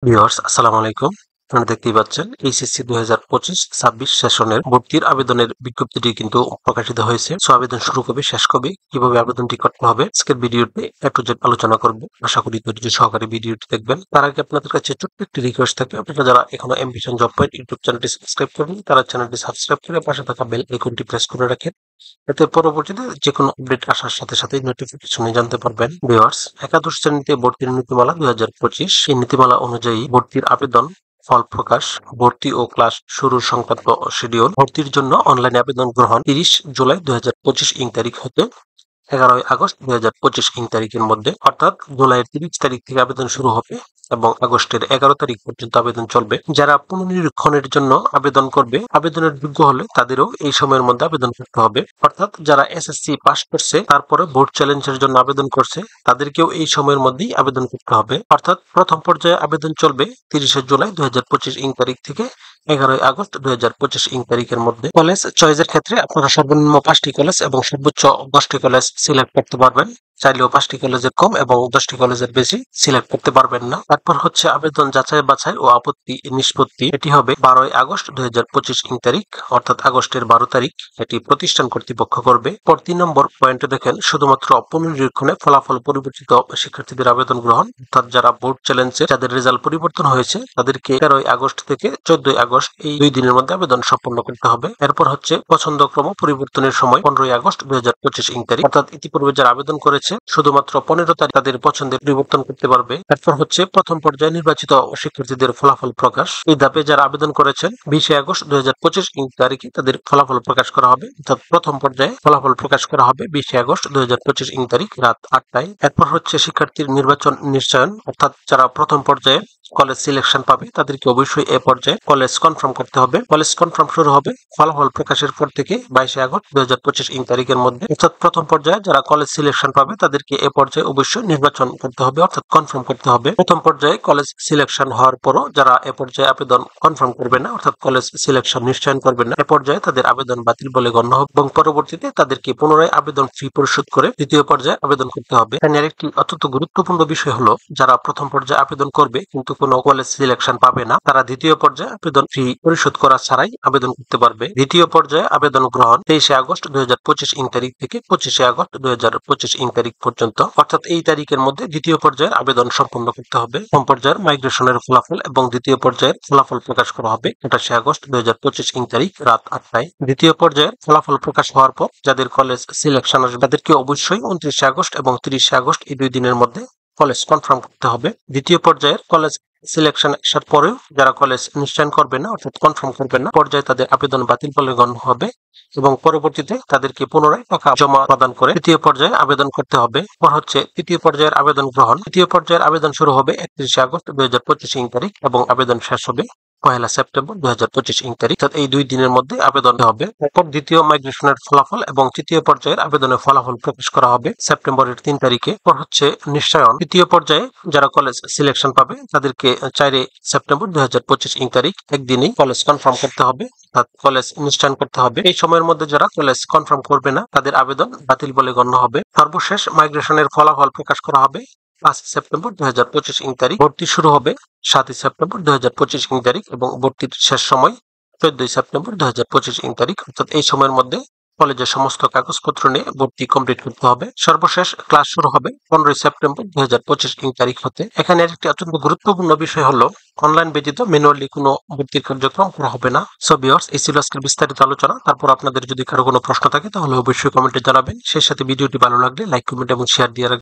Viewers আসসালামু আলাইকুম। আপনারা দেখতেই পাচ্ছেন এইচএসসি 2025-26 সেশনের ভর্তির আবেদনের বিজ্ঞপ্তিটি কিন্তু প্রকাশিত হয়েছে। সো আবেদন শুরু কবে শেষ কবে কিভাবে আবেদনটি করতে হবে আজকের ভিডিওতে একটু যে আলোচনা করব। আশা করি ধৈর্য সহকারে ভিডিওটি দেখবেন। তার আগে আপনাদের কাছে ছোট্ট একটি রিকোয়েস্ট থাকবে, আপনারা যারা এখনো অ্যাম্বিশন জব পয়েন্ট ইউটিউব চ্যানেলটি সাবস্ক্রাইব করেন তারা চ্যানেলটি সাবস্ক্রাইব করে পাশে থাকা বেল আইকনটি প্রেস করে রাখেন। এতে পরবর্তীতে যে কোনো আপডেট আসার সাথে সাথে নোটিফিকেশনে জানতে পারবেন। ভিউয়ার্স, একাদশ শ্রেণীতে ভর্তির নীতিমালা 2025, এই নীতিমালা অনুযায়ী ভর্তির আবেদন, ফল প্রকাশ, ভর্তি ও ক্লাস শুরু সংক্রান্ত শিডিউল। ভর্তির জন্য অনলাইন আবেদন গ্রহণ 30 জুলাই 2025 ইং তারিখ হতে 11 আগস্ট 2025 ইং তারিখের মধ্যে, অর্থাৎ জুলাইয়ের 30 তারিখ থেকে আবেদন শুরু হবে এবং আগস্টের 11 তারিখ পর্যন্ত আবেদন চলবে। যারা পুনর্নিরীক্ষণের জন্য আবেদন করবে, আবেদনের যোগ্য হলে তাদেরও এই সময়ের মধ্যে আবেদন করতে হবে। অর্থাৎ যারা এসএসসি পাস করছে তারপরে বোর্ড চ্যালেঞ্জের জন্য আবেদন করছে তাদেরকেও এই সময়ের মধ্যেই আবেদন করতে হবে। অর্থাৎ প্রথম পর্যায়ে আবেদন চলবে 30 জুলাই 2025 ইং তারিখ থেকে 11 আগস্ট 2025 ইং তারিখের মধ্যে। কলেজ চয়েসের ক্ষেত্রে আপনারা সর্বনিম্ন 5টি কলেজ এবং সর্বোচ্চ 10টি কলেজ সিলেক্ট করতে পারবেন। চাইলেও 5টি কলেজের কম এবং 10টি কলেজের বেশি সিলেক্ট করতে পারবেন না। তারপর হচ্ছে আবেদন যাচাই বাছাই ও আপত্তি নিষ্পত্তি। এটি হবে 12 আগস্ট 2025 ইং তারিখ, অর্থাৎ আগস্টের 12 তারিখ এটি প্রতিষ্ঠান কর্তৃপক্ষ করবে। পর 3 নম্বর পয়েন্টে দেখেন, শুধুমাত্র পুনর্নিরীক্ষণে ফলাফল পরিবর্তিত শিক্ষার্থীদের আবেদন গ্রহণ। অর্থাৎ যারা বোর্ড চ্যালেঞ্জে যাদের রেজাল্ট পরিবর্তন হয়েছে তাদেরকে 13 আগস্ট থেকে 14 আগস্ট এই 2 দিনের মধ্যে আবেদন সম্পন্ন করতে হবে। এরপর হচ্ছে পছন্দক্রম পরিবর্তনের সময় 15 আগস্ট 2025 ইং তারিখ, অর্থাৎ ইতিপূর্বে যারা আবেদন করেছে শুধুমাত্র 15 তারিখ তাদের পছন্দের পরিবর্তন করতে পারবে। এরপর হচ্ছে প্রথম পর্যায়ে নির্বাচিত শিক্ষার্থীদের ফলাফল প্রকাশ। এই ধাপে যারা আবেদন করেছেন 20 আগস্ট 2025 ইং তারিখে তাদের ফলাফল প্রকাশ করা হবে। অর্থাৎ প্রথম পর্যায়ে ফলাফল প্রকাশ করা হবে 20 আগস্ট 2025 ইং তারিখ রাত 8টায়। এরপর হচ্ছে শিক্ষার্থীর নির্বাচন নিশ্চয়ন। অর্থাৎ যারা প্রথম পর্যায়ে কলেজ সিলেকশন পাবে তাদেরকে অবশ্যই এ পর্যায়ে কলেজ কনফার্ম করতে হবে। কলেজ কনফার্ম শুরু হবে ফলাফল প্রকাশের পর থেকে 22 আগস্ট 2025 ইং তারিখের মধ্যে। অর্থাৎ প্রথম পর্যায়ে যারা কলেজ সিলেকশন পাবে তাদেরকে এ পর্যায়ে অবশ্যই নির্বাচন করতে হবে, অর্থাৎ কনফার্ম করতে হবে। প্রথম পর্যায়ে কলেজ সিলেকশন হওয়ার পরও যারা এ পর্যায়ে আবেদন কনফার্ম করবে না, অর্থাৎ কলেজ সিলেকশন নিশ্চয়ন করবে না, এ পর্যায়ে তাদের আবেদন বাতিল বলে গণ্য হবে এবং পরবর্তীতে তাদেরকে পুনরায় আবেদন ফি পরিশোধ করে দ্বিতীয় পর্যায়ে আবেদন করতে হবে। এখানে আরেকটি অত্যন্ত গুরুত্বপূর্ণ বিষয় হলো, যারা প্রথম পর্যায়ে আবেদন করবে কিন্তু কোনো কলেজ সিলেকশন পাবে না, তারা দ্বিতীয় পর্যায়ে আবেদন ফি পরিশোধ করা ছাড়াই আবেদন করতে পারবে। দ্বিতীয় পর্যায়ে আবেদন গ্রহণ 23 আগস্ট 2025 ইং তারিখ থেকে 25 আগস্ট 2025 ইং তারিখ পর্যন্ত, অর্থাৎ এই তারিখের মধ্যে দ্বিতীয় পর্যায়ের আবেদন সম্পন্ন করতে হবে। প্রথম পর্যায়ের মাইগ্রেশনের ফলাফল এবং দ্বিতীয় পর্যায়ের ফলাফল প্রকাশ করা হবে 28 আগস্ট 2025 ইং তারিখ রাত 8টায়। দ্বিতীয় পর্যায়ের ফলাফল প্রকাশ হওয়ার পর যাদের কলেজ সিলেকশন আসবে তাদেরকে অবশ্যই 29 আগস্ট এবং 30 আগস্ট এই 2 দিনের মধ্যে কলেজ কনফার্ম করতে হবে। দ্বিতীয় পর্যায়ের কলেজ সিলেকশন আসার পরেও যারা কলেজ নিশ্চয়ন করবে না, অর্থাৎ কনফার্ম করবে না, পর্যায়ে তাদের আবেদন বাতিল বলে গণ্য হবে এবং পরবর্তীতে তাদেরকে পুনরায় টাকা জমা প্রদান করে তৃতীয় পর্যায়ে আবেদন করতে হবে। পর হচ্ছে তৃতীয় পর্যায়ের আবেদন গ্রহণ। তৃতীয় পর্যায়ের আবেদন শুরু হবে 31 আগস্ট 2025 ইং তারিখ এবং আবেদন শেষ হবে 1 সেপ্টেম্বর 2025 ইং তারিখ, অর্থাৎ এই 2 দিনের মধ্যে আবেদন হবে। এরপর দ্বিতীয় মাইগ্রেশনের ফলাফল এবং তৃতীয় পর্যায়ের আবেদনের ফলাফল প্রকাশ করা হবে সেপ্টেম্বরের 3 তারিখে। পর হচ্ছে নিশ্চয়ন। তৃতীয় পর্যায়ে যারা কলেজ সিলেকশন পাবে তাদেরকে 4 সেপ্টেম্বর 2025 ইং তারিখ একদিনেই কলেজ কনফার্ম করতে হবে, অর্থাৎ কলেজ নিশ্চয়ন করতে হবে। এই সময়ের মধ্যে যারা কলেজ কনফার্ম করবে না তাদের আবেদন বাতিল বলে গণ্য হবে। সর্বশেষ মাইগ্রেশনের ফলাফল প্রকাশ করা হবে 5 সেপ্টেম্বর 2025 ইং তারিখ। ভর্তি শুরু হবে 7 সেপ্টেম্বর 2025 ইং তারিখ এবং ভর্তির শেষ সময় 14 সেপ্টেম্বর 2025 ইং তারিখ, অর্থাৎ এই সময়ের মধ্যে কলেজের সমস্ত কাগজপত্র নিয়ে ভর্তি কমপ্লিট করতে হবে। সর্বশেষ ক্লাস শুরু হবে 15 সেপ্টেম্বর 2025 ইং তারিখ হতে। এখানে একটি অত্যন্ত গুরুত্বপূর্ণ বিষয় হলো, অনলাইন ব্যতীত ম্যানুয়ালি কোনো ভর্তির কার্যক্রম করা হবে না। সো ভিউয়ার্স, এই ছিল আজকের বিস্তারিত আলোচনা। তারপর আপনাদের যদি কারো কোনো প্রশ্ন থাকে তাহলে অবশ্যই কমেন্টে জানাবেন। সেই সাথে ভিডিওটি ভালো লাগলে লাইক, কমেন্ট এবং শেয়ার দিয়ে রাখবেন।